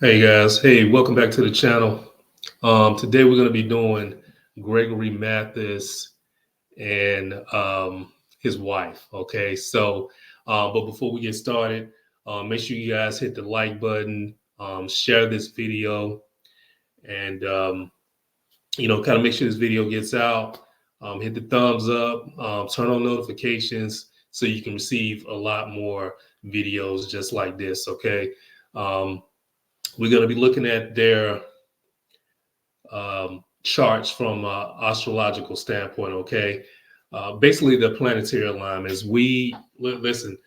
Hey guys, hey, welcome back to the channel. Today we're going to be doing Gregory Matthis and his wife. Okay, but before we get started, make sure you guys hit the like button, share this video, and kind of make sure this video gets out. Hit the thumbs up, turn on notifications so you can receive a lot more videos just like this. Okay. Um, we're going to be looking at their charts from astrological standpoint. Okay, basically the planetary alignments. Listen.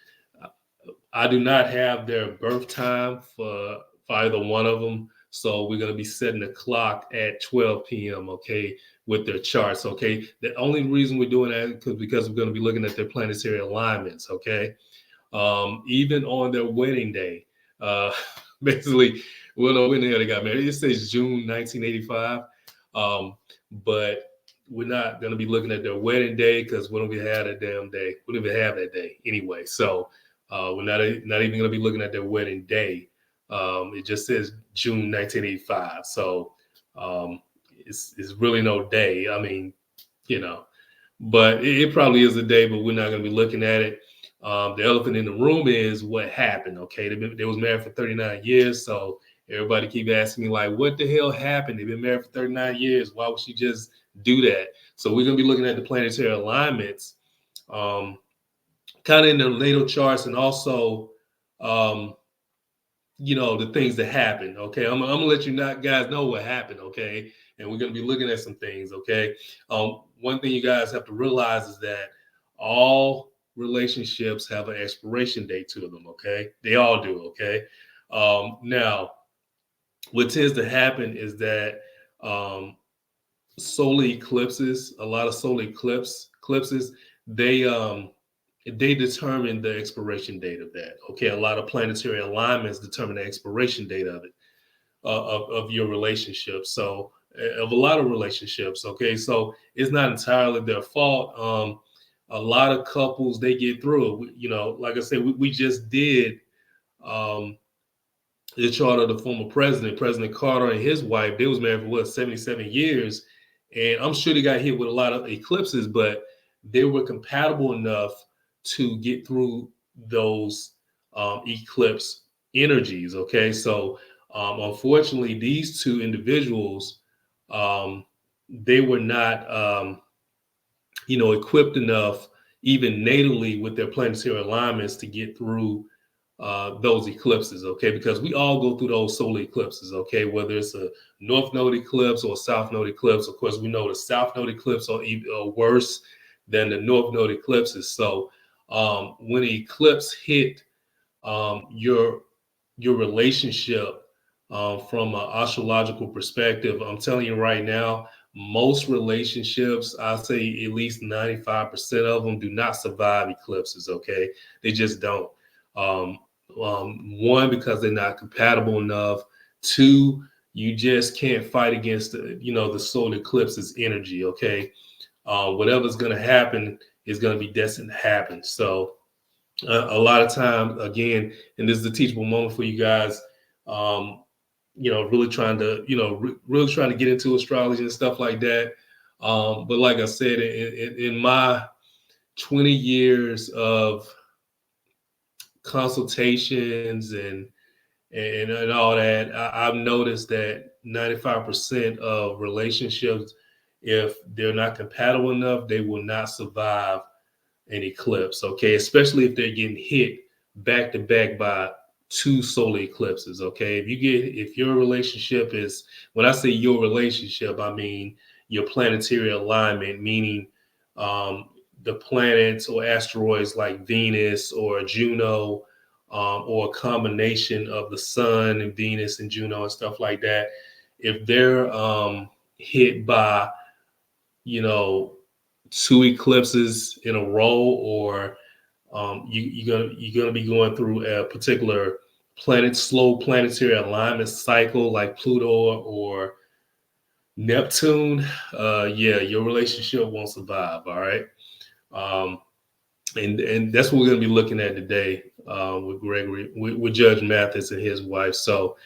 I do not have their birth time for either one of them, so we're going to be setting the clock at 12 p.m. Okay, with their charts. Okay, the only reason we're doing that is because we're going to be looking at their planetary alignments. Okay, even on their wedding day. Uh, basically, we don't know when they got married. It says June 1985, um, but we're not going to be looking at their wedding day because we don't even have that damn day. We don't even have that day anyway. So we're not even going to be looking at their wedding day. It just says June 1985. So um, it's really no day. I mean, you know, but it probably is a day, but we're not going to be looking at it. The elephant in the room is what happened. Okay, they was married for 39 years, so everybody keep asking me like, what the hell happened? They've been married for 39 years. Why would she just do that? So we're going to be looking at the planetary alignments, um, kind of in the natal charts, and also um, the things that happen. Okay, I'm gonna let you not guys know what happened. Okay, and we're gonna be looking at some things. Okay, one thing you guys have to realize is that all relationships have an expiration date to them. Okay, they all do. Okay, now what tends to happen is that um, solar eclipses, a lot of eclipses, they they determine the expiration date of that. Okay, a lot of planetary alignments determine the expiration date of it, of your relationship. So of a lot of relationships. Okay, so it's not entirely their fault. A lot of couples they get through it. Like I said, we just did um, the chart of the former president, President Carter, and his wife. They was married for what, 77 years, and I'm sure they got hit with a lot of eclipses, but they were compatible enough to get through those eclipse energies. Okay, so unfortunately, these two individuals, um, they were not, equipped enough, even natally, with their planetary alignments to get through those eclipses, okay? Because we all go through those solar eclipses, okay? Whether it's a north node eclipse or a south node eclipse. Of course, we know the south node eclipse are even worse than the north node eclipses. So when the eclipse hit your relationship from an astrological perspective, I'm telling you right now, most relationships, I say at least 95% of them do not survive eclipses, okay? They just don't. Um, One, because they're not compatible enough. Two, you just can't fight against the solar eclipse's energy, okay? Whatever's going to happen is going to be destined to happen. So a lot of times, again, and this is a teachable moment for you guys, um, really trying to, really trying to get into astrology and stuff like that. But like I said, in my 20 years of consultations and all that, I've noticed that 95% of relationships, if they're not compatible enough, they will not survive an eclipse. Okay, especially if they're getting hit back to back by two solar eclipses. Okay, if your relationship is, when I say your relationship, I mean your planetary alignment, meaning um, the planets or asteroids like Venus or Juno, or a combination of the Sun and Venus and Juno and stuff like that. If they're hit by, you know, two eclipses in a row, or you're gonna be going through a particular slow planetary alignment cycle like Pluto or Neptune, yeah, your relationship won't survive. All right. Um, and that's what we're going to be looking at today with Gregory, with Judge Matthis and his wife. So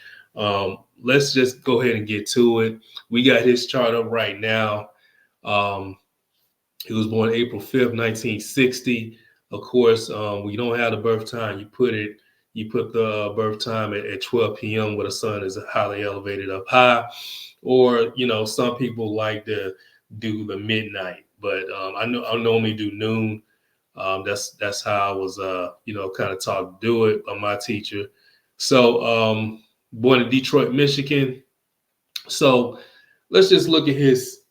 Let's just go ahead and get to it. We got his chart up right now. He was born April 5th, 1960. Of course, we don't have the birth time. You put the birth time at 12 p.m. where the sun is highly elevated up high. Or, some people like to do the midnight, but I normally do noon. That's how I was, kind of taught to do it by my teacher. So, born in Detroit, Michigan. So let's just look at his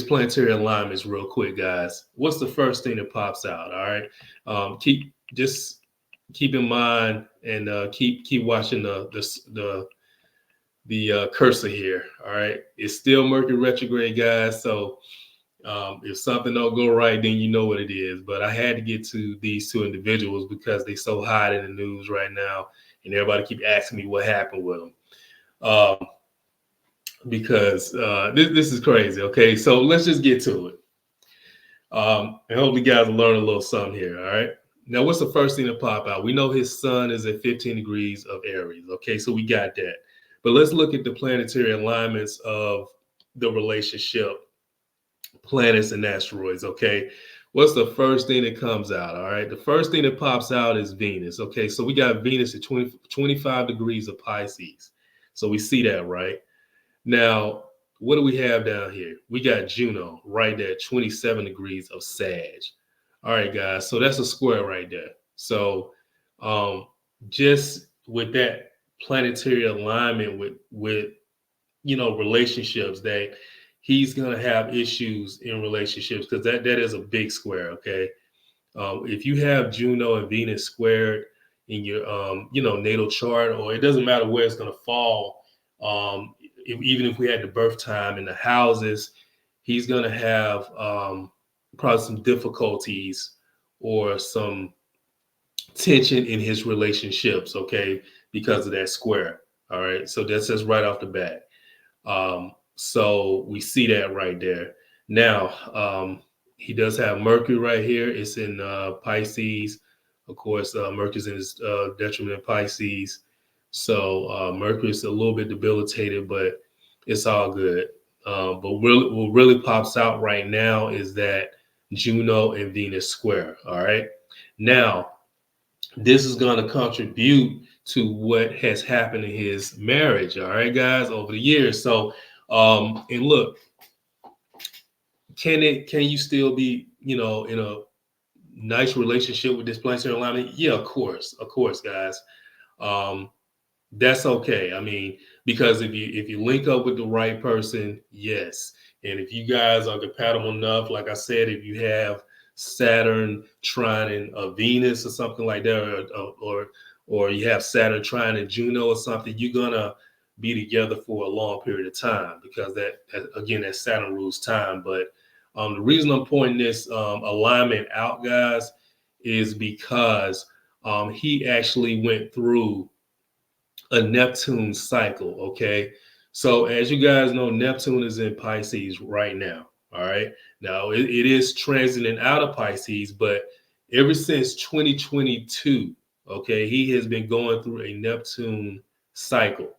planetary alignments real quick, guys. What's the first thing that pops out? All right, keep in mind and keep watching the cursor here. All right, it's still Mercury retrograde, guys. So if something don't go right, then you know what it is. But I had to get to these two individuals because they so hot in the news right now, and everybody keep asking me what happened with them. Because this is crazy. Okay, so let's just get to it. And hopefully you guys will learn a little something here. All right. Now, what's the first thing to pop out? We know his sun is at 15 degrees of Aries. Okay, so we got that. But let's look at the planetary alignments of the relationship, planets and asteroids. Okay, what's the first thing that comes out? All right, the first thing that pops out is Venus. Okay, so we got Venus at 25 degrees of Pisces. So we see that, right? Now, what do we have down here? We got Juno right there, 27 degrees of Sag. All right, guys. So that's a square right there. So just with that planetary alignment with relationships, that he's gonna have issues in relationships because that is a big square. Okay. If you have Juno and Venus squared in your natal chart, or it doesn't matter where it's gonna fall. Even if we had the birth time in the houses, he's going to have probably some difficulties or some tension in his relationships, okay, because of that square. All right. So that's just right off the bat. So we see that right there. Now, he does have Mercury right here. It's in Pisces. Of course, Mercury's in his detriment in Pisces. So Mercury is a little bit debilitated, but it's all good. But what really pops out right now is that Juno and Venus square. All right. Now, this is going to contribute to what has happened in his marriage. All right, guys, over the years. So, and look, can you still be, in a nice relationship with this planetary alignment? Yeah, of course, guys. That's okay. I mean, because if you link up with the right person, yes. And if you guys are compatible enough, like I said, if you have Saturn trine Venus or something like that, or you have Saturn trine Juno or something, you're gonna be together for a long period of time because that Saturn rules time. But the reason I'm pointing this alignment out, guys, is because he actually went through a Neptune cycle. Okay. So as you guys know, Neptune is in Pisces right now. All right. Now it is transiting out of Pisces, but ever since 2022, okay, he has been going through a Neptune cycle.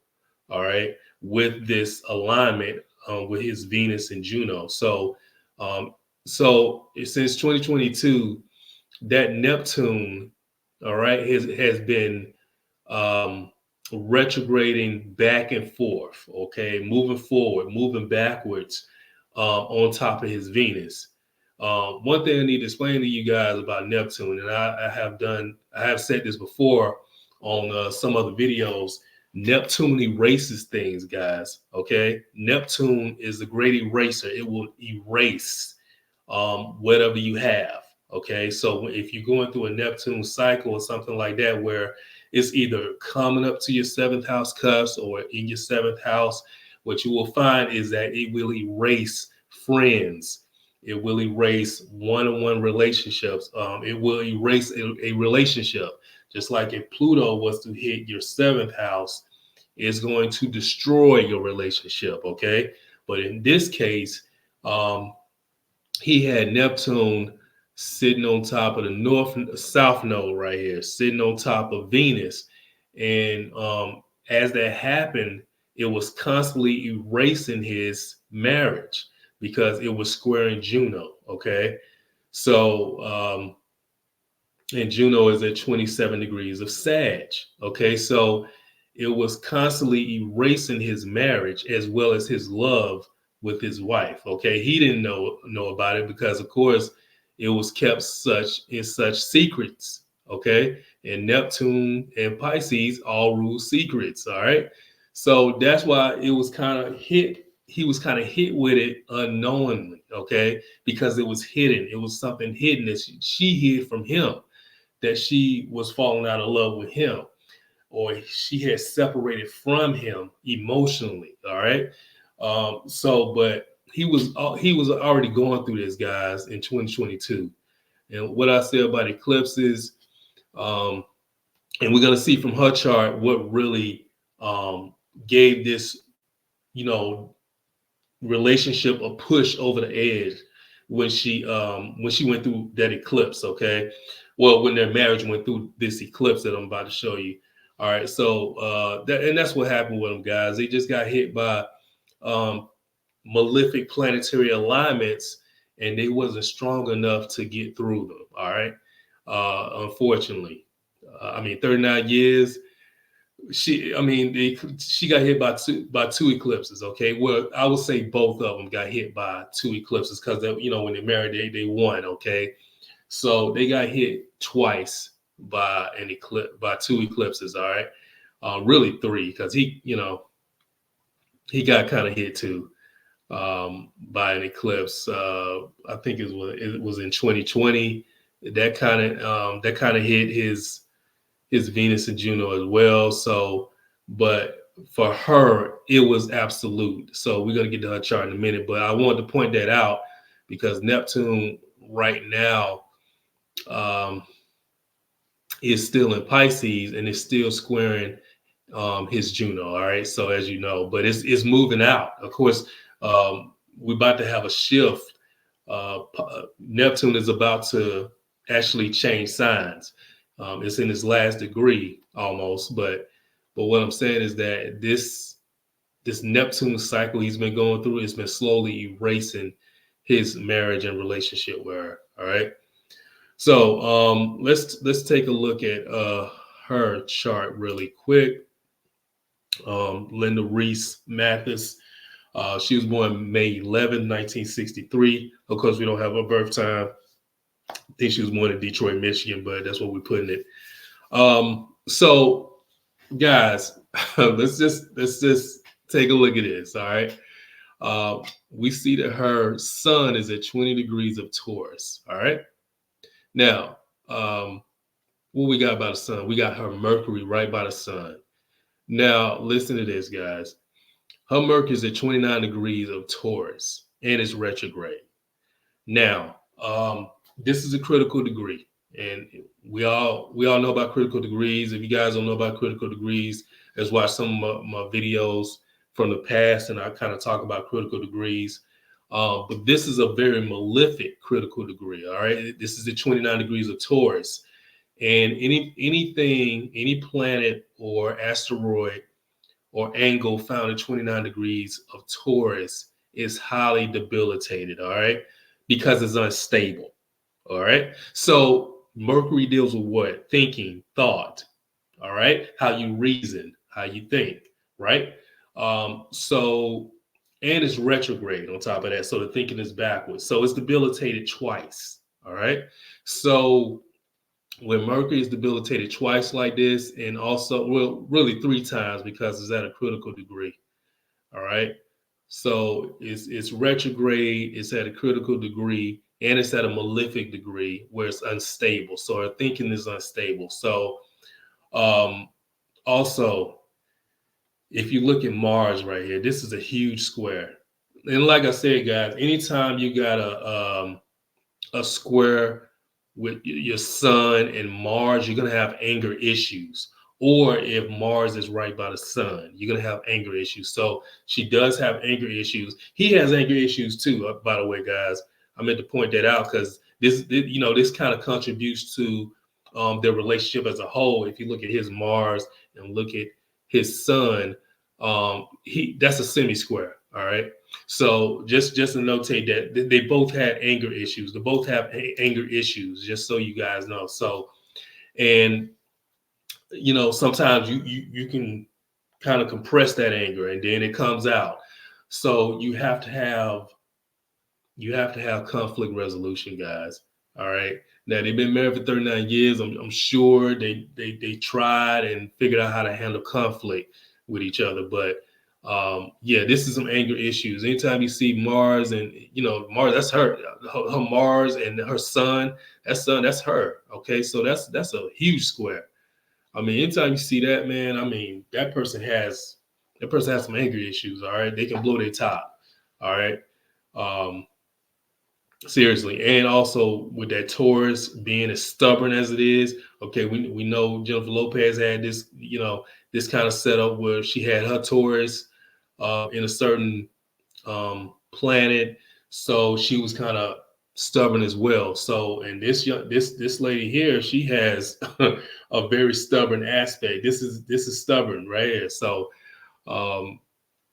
All right. With this alignment with his Venus and Juno. So, since 2022, that Neptune, all right, has been retrograding back and forth, okay, moving forward, moving backwards on top of his Venus. One thing I need to explain to you guys about Neptune, and I have said this before on some other videos. Neptune erases things, guys. Okay, Neptune is a great eraser. It will erase whatever you have. Okay, so if you're going through a Neptune cycle or something like that, where it's either coming up to your seventh house cusp or in your seventh house, what you will find is that it will erase friends. It will erase one-on-one relationships. It will erase a relationship. Just like if Pluto was to hit your seventh house, it's going to destroy your relationship. Okay. But in this case, he had Neptune sitting on top of the south node right here, sitting on top of Venus. And as that happened, it was constantly erasing his marriage because it was squaring Juno. Okay. So, and Juno is at 27 degrees of Sag. Okay. So it was constantly erasing his marriage as well as his love with his wife. Okay. He didn't know about it because, of course, it was kept such secrets. Okay. And Neptune and Pisces all rule secrets. All right. So that's why it was kind of hit. He was kind of hit with it unknowingly. Okay. Because it was hidden. It was something hidden that she hid from him, that she was falling out of love with him, or she had separated from him emotionally. All right. But he was already going through this, guys, in 2022. And what I say about eclipses, um, and we're gonna see from her chart what really gave this, you know, relationship a push over the edge when she went through that eclipse. Okay, well, when their marriage went through this eclipse that I'm about to show you. All right, so that's what happened with them, guys. They just got hit by um, malefic planetary alignments, and they wasn't strong enough to get through them. All right, unfortunately, I mean, 39 years. She got hit by two eclipses. Okay, well, I would say both of them got hit by two eclipses because when they married, they won. Okay, so they got hit twice by two eclipses. All right, really three because he got kind of hit too by an eclipse. I think it was in 2020. That kind of hit his Venus and Juno as well. So, but for her, it was absolute. So we're gonna get to her chart in a minute, but I wanted to point that out because Neptune right now is still in Pisces and is still squaring his Juno. All right, so as you know, but it's moving out. Of course, we're about to have a shift. Neptune is about to actually change signs. It's in its last degree almost, but what I'm saying is that this Neptune cycle he's been going through has been slowly erasing his marriage and relationship with her. All right. So let's take a look at her chart really quick. Linda Reese Matthis. She was born May 11, 1963. Of course, we don't have her birth time. I think she was born in Detroit, Michigan, but that's what we're putting it. So, guys, let's just take a look at this. All right. We see that her sun is at 20 degrees of Taurus. All right. Now, what we got by the sun? We got her Mercury right by the sun. Now, listen to this, guys. Her Mercury is at 29 degrees of Taurus and it's retrograde. Now, this is a critical degree, and we all know about critical degrees. If you guys don't know about critical degrees, let's watch some of my videos from the past, and I kind of talk about critical degrees. But this is a very malefic critical degree. All right, this is at 29 degrees of Taurus, and any planet or asteroid or angle found at 29 degrees of Taurus is highly debilitated. All right, because it's unstable. All right. So Mercury deals with what? Thinking, thought. All right. How you reason, how you think. Right. And it's retrograde on top of that. So the thinking is backwards. So it's debilitated twice. All right. So when Mercury is debilitated twice like this, and also, well, really three times because it's at a critical degree. All right. So it's retrograde, it's at a critical degree, and it's at a malefic degree where it's unstable. So our thinking is unstable. So also, if you look at Mars right here, this is a huge square. And like I said, guys, anytime you got a square with your sun and Mars, you're gonna have anger issues. Or if Mars is right by the sun, you're gonna have anger issues. So she does have anger issues. He has anger issues too, by the way, guys. I meant to point that out because this kind of contributes to their relationship as a whole. If you look at his Mars and look at his sun, That's a semi-square. All right. So just to notate that they both had anger issues. They both have anger issues, just so you guys know. So, and sometimes you can kind of compress that anger and then it comes out. So you have to have conflict resolution, guys. All right. Now they've been married for 39 years. I'm sure they tried and figured out how to handle conflict with each other. But yeah, this is some anger issues. Anytime you see Mars and Mars, that's her Mars and her sun, that's her. Okay, so that's a huge square. I mean, anytime you see that, man, I mean, that person has some anger issues. All right, they can blow their top. All right. Um, Seriously, and also with that Taurus being as stubborn as it is, okay, we know Jennifer Lopez had this kind of setup where she had her Taurus in a certain planet, so she was kind of stubborn as well. So, and this lady here, she has a very stubborn aspect. This is stubborn right here. So, um,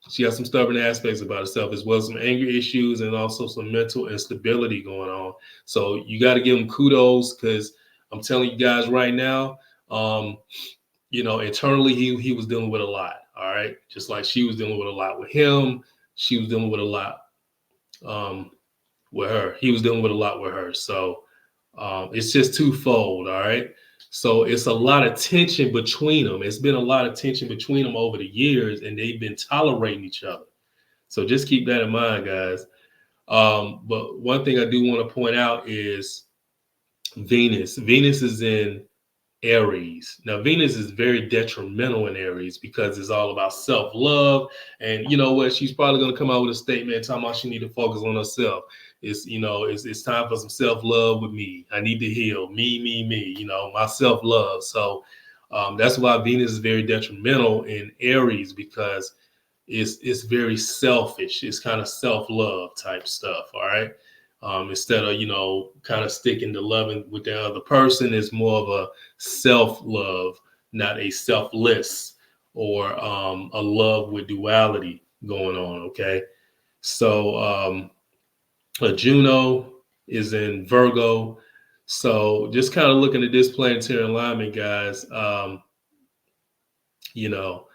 she has some stubborn aspects about herself, as well as some anger issues and also some mental instability going on. So you got to give him kudos, because I'm telling you guys right now, internally he was dealing with a lot. All right, just like she was dealing with a lot with him, she was dealing with a lot um, with her. He was dealing with a lot with her. So it's just twofold. All right. So it's a lot of tension between them. It's been a lot of tension between them over the years, and they've been tolerating each other. So just keep that in mind, guys. But one thing I do want to point out is Venus. Venus is in Aries. Now, Venus is very detrimental in Aries because it's all about self-love. And you know what? She's probably going to come out with a statement talking about she need to focus on herself. It's time for some self-love with me. I need to heal. Me, my self-love. So that's why Venus is very detrimental in Aries, because it's very selfish. It's kind of self-love type stuff. All right. Instead of kind of sticking to loving with the other person, it's more of a self-love, not a selfless or a love with duality going on. Okay. So Juno is in Virgo. So just kind of looking at this planetary alignment, guys, you know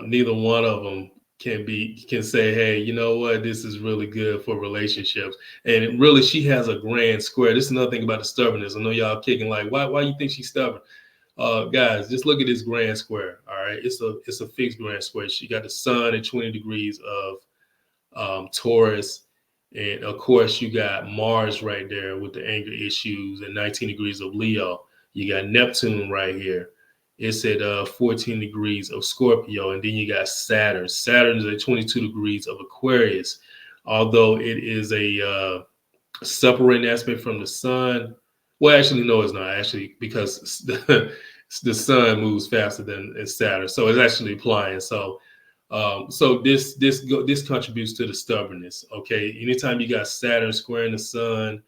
neither one of them can say, hey, you know what, this is really good for relationships. And really, she has a grand square. This is another thing about the stubbornness. I know y'all kicking like, why you think she's stubborn? Guys, just look at this grand square. All right, it's a fixed grand square. She got the sun at 20 degrees of Taurus, and of course you got Mars right there with the anger issues at 19 degrees of Leo. You got Neptune right here. It's at 14 degrees of Scorpio, and then you got Saturn. Saturn is at 22 degrees of Aquarius. Although it is a separating aspect from the sun. Well, actually, no, it's not actually, because the sun moves faster than Saturn, so it's actually applying. So this contributes to the stubbornness. Okay, anytime you got Saturn squaring the sun,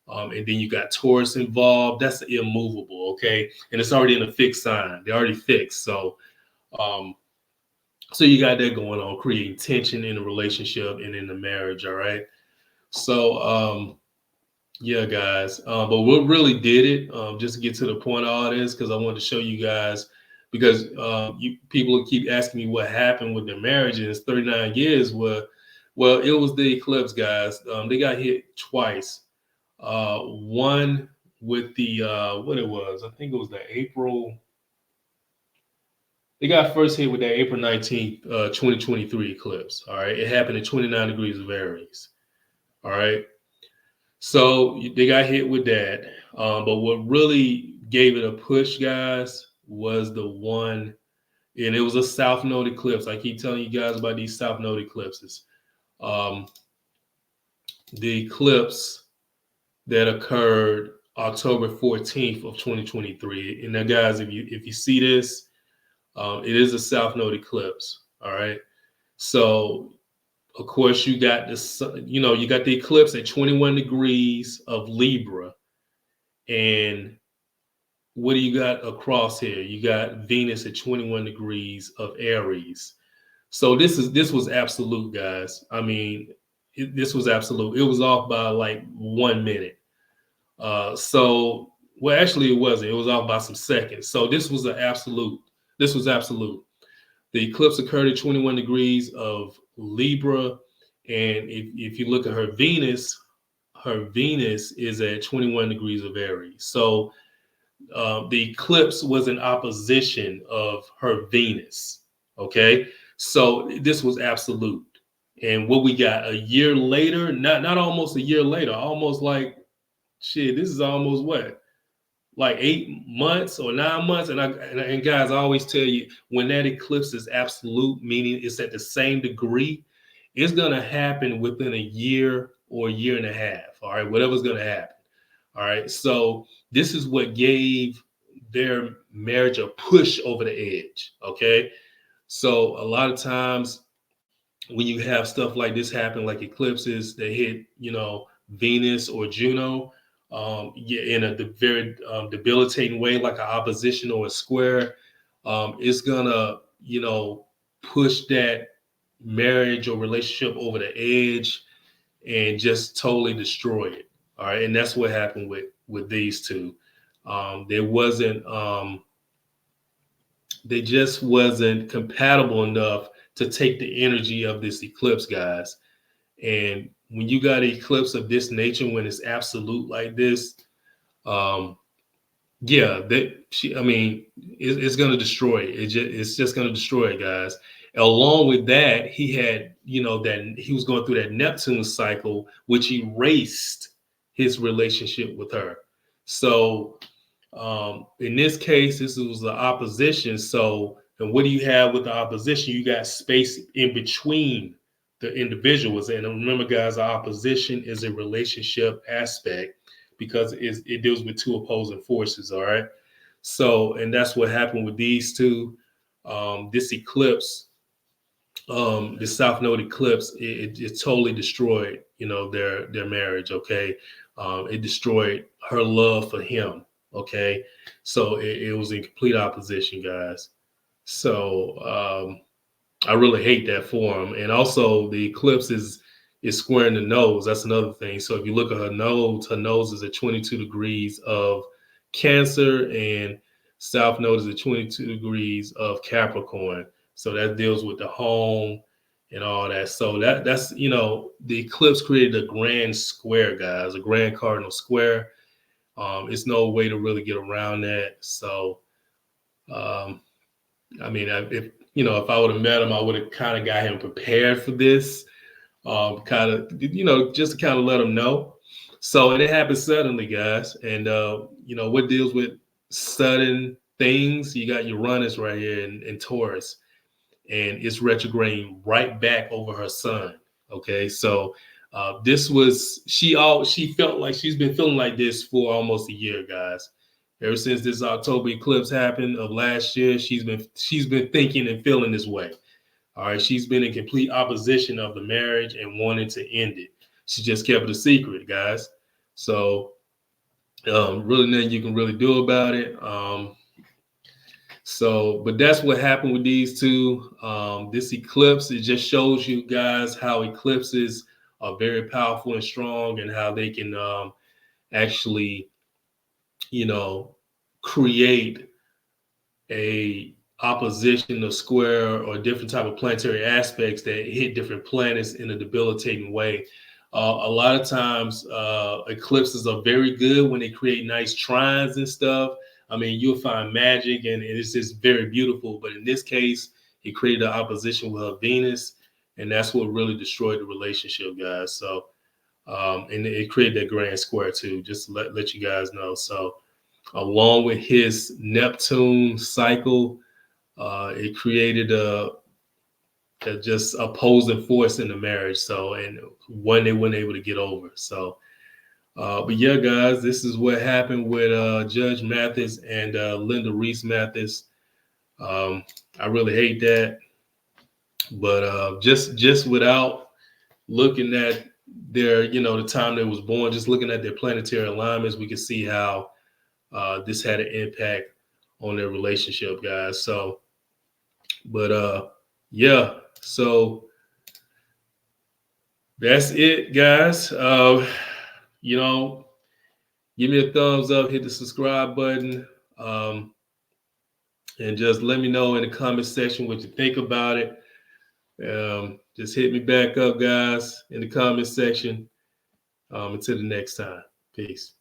and then you got Taurus involved, that's immovable. Okay, and it's already in a fixed sign. They're already fixed. Um, so you got that going on, creating tension in the relationship and in the marriage. All right. So yeah, guys. But what really did it, just to get to the point of all this, because I wanted to show you guys, because people keep asking me what happened with their marriage, and it's 39 years. Well, it was the eclipse, guys. They got hit twice. One with the what it was, I think it was the April. They got first hit with that April 19th, 2023 eclipse. All right, it happened at 29 degrees of Aries. All right. So they got hit with that. But what really gave it a push, guys, was the one, and it was a South Node eclipse. I keep telling you guys about these South Node eclipses. The eclipse that occurred October 14th of 2023. And now, guys, if you see this, it is a South Node eclipse. All right. So of course, you got this, you got the eclipse at 21 degrees of Libra. And what do you got across here? You got Venus at 21 degrees of Aries. So this was absolute, guys. I mean, this was absolute. It was off by like 1 minute. Well, actually, it wasn't. It was off by some seconds. So this was an absolute. This was absolute. The eclipse occurred at 21 degrees of Libra, and if you look at her Venus is at 21 degrees of Aries. So the eclipse was in opposition of her Venus. Okay, so this was absolute. And what we got a year later, not almost a year later, almost like shit. This is almost what, like 8 months or 9 months. And guys, I always tell you, when that eclipse is absolute, meaning it's at the same degree, it's gonna happen within a year or a year and a half. All right, whatever's gonna happen. All right, so this is what gave their marriage a push over the edge. Okay, so a lot of times when you have stuff like this happen, like eclipses that hit, Venus or Juno, in a very debilitating way, like an opposition or a square, it's gonna, push that marriage or relationship over the edge and just totally destroy it. All right, and that's what happened with these two. There wasn't, they just wasn't compatible enough to take the energy of this eclipse, guys. And when you got an eclipse of this nature, when it's absolute like this, yeah, it's going to destroy it. It's just going to destroy it, guys. Along with that, he had, that he was going through that Neptune cycle, which erased his relationship with her. So in this case, this was the opposition. So, and what do you have with the opposition? You got space in between the individuals. And remember, guys, the opposition is a relationship aspect because it deals with two opposing forces. All right. So, and that's what happened with these two. This eclipse, the South Node eclipse, it totally destroyed, their marriage. Okay. It destroyed her love for him. Okay. So it was in complete opposition, guys. So I really hate that for him. And also the eclipse is squaring the nose. That's another thing. So if you look at her nose is at 22 degrees of Cancer, and South Node is at 22 degrees of Capricorn. So that deals with the home and all that. So that's the eclipse created a grand square, guys, a grand cardinal square. It's no way to really get around that. So, if I would have met him, I would have kind of got him prepared for this, just to kind of let him know. So, and it happened suddenly, guys. And, what deals with sudden things? You got Uranus right here in Taurus, and it's retrograding right back over her sun. Okay. So, she felt like she's been feeling like this for almost a year, guys. Ever since this October eclipse happened of last year, she's been thinking and feeling this way. All right, she's been in complete opposition of the marriage and wanting to end it. She just kept it a secret, guys. So, really nothing you can really do about it. But that's what happened with these two. This eclipse, it just shows you guys how eclipses are very powerful and strong, and how they can actually, create a opposition, a square, or different type of planetary aspects that hit different planets in a debilitating way. A lot of times, eclipses are very good when they create nice trines and stuff. I mean, you'll find magic, and it's just very beautiful. But in this case, it created an opposition with her Venus, and that's what really destroyed the relationship, guys. So, and it created that grand square too, just to let you guys know. So, along with his Neptune cycle, it created a just opposing force in the marriage. So, and one they weren't able to get over. So, but yeah, guys, this is what happened with Judge Matthis and Linda Reese Matthis. I really hate that, but just without looking at their, the time they was born, just looking at their planetary alignments, we can see how this had an impact on their relationship, guys. So, but yeah, so that's it, guys. You know, give me a thumbs up, hit the subscribe button, and just let me know in the comment section what you think about it. Just hit me back up, guys, in the comment section. Until the next time. Peace.